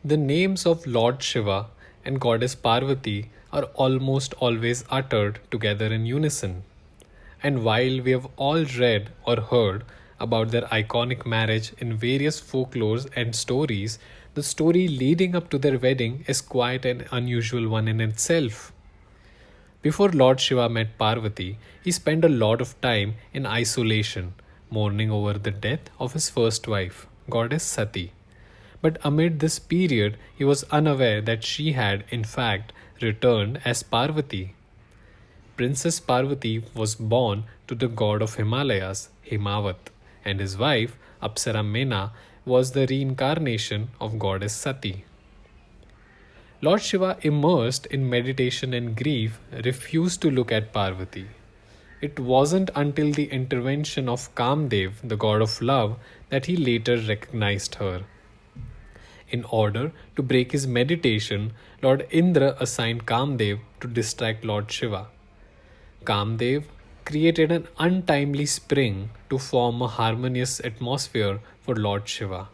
The names of Lord Shiva and Goddess Parvati are almost always uttered together in unison. And while we have all read or heard about their iconic marriage in various folklores and stories, the story leading up to their wedding is quite an unusual one in itself. Before Lord Shiva met Parvati, he spent a lot of time in isolation, mourning over the death of his first wife, Goddess Sati. But amid this period, he was unaware that she had, in fact, returned as Parvati. Princess Parvati was born to the god of Himalayas, Himavat, and his wife, Apsara Mena, was the reincarnation of goddess Sati. Lord Shiva, immersed in meditation and grief, refused to look at Parvati. It wasn't until the intervention of Kamdev, the god of love, that he later recognized her. In order to break his meditation, Lord Indra assigned Kamdev to distract Lord Shiva. Kamdev created an untimely spring to form a harmonious atmosphere for Lord Shiva.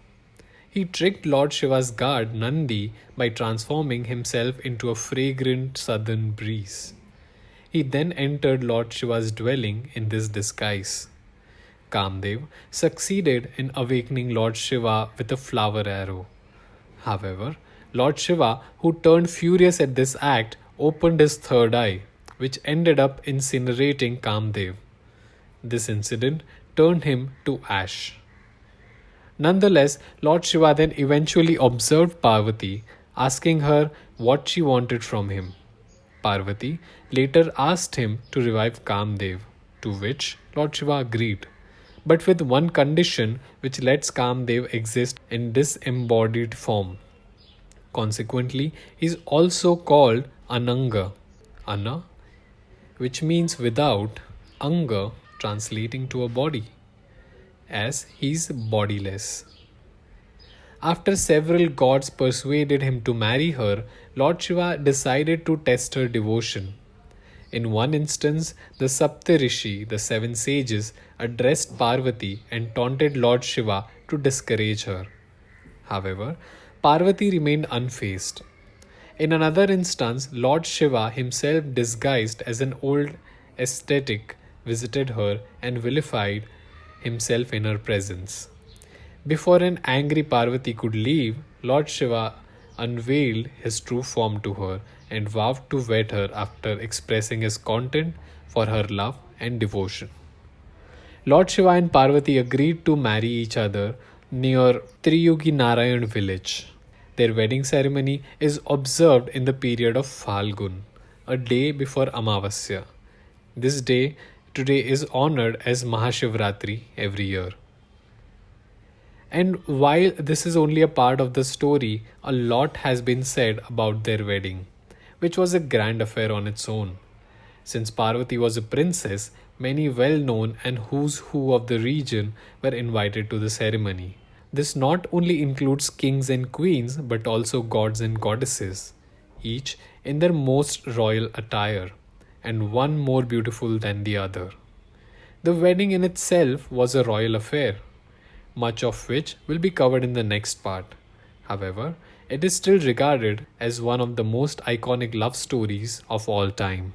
He tricked Lord Shiva's guard Nandi by transforming himself into a fragrant southern breeze. He then entered Lord Shiva's dwelling in this disguise. Kamdev succeeded in awakening Lord Shiva with a flower arrow. However, Lord Shiva, who turned furious at this act, opened his third eye, which ended up incinerating Kamdev. This incident turned him to ash. Nonetheless, Lord Shiva then eventually observed Parvati, asking her what she wanted from him. Parvati later asked him to revive Kamdev, to which Lord Shiva agreed, but with one condition which lets Kamdev exist in disembodied form. Consequently, he is also called Ananga, Ana, which means without, Anga translating to a body, as he is bodiless. After several gods persuaded him to marry her, Lord Shiva decided to test her devotion. In one instance, the Saptarishi, the seven sages, addressed Parvati and taunted Lord Shiva to discourage her. However, Parvati remained unfazed. In another instance, Lord Shiva, himself disguised as an old ascetic, visited her and vilified himself in her presence. Before an angry Parvati could leave, Lord Shiva unveiled his true form to her and vowed to wed her after expressing his content for her love and devotion. Lord Shiva and Parvati agreed to marry each other near Triyugi Narayan village. Their wedding ceremony is observed in the period of Falgun, a day before Amavasya. This day today is honored as Mahashivratri every year. And while this is only a part of the story, a lot has been said about their wedding, which was a grand affair on its own. Since Parvati was a princess, many well known and who's who of the region were invited to the ceremony. This not only includes kings and queens but also gods and goddesses, each in their most royal attire, and one more beautiful than the other. The wedding in itself was a royal affair, much of which will be covered in the next part. However, it is still regarded as one of the most iconic love stories of all time.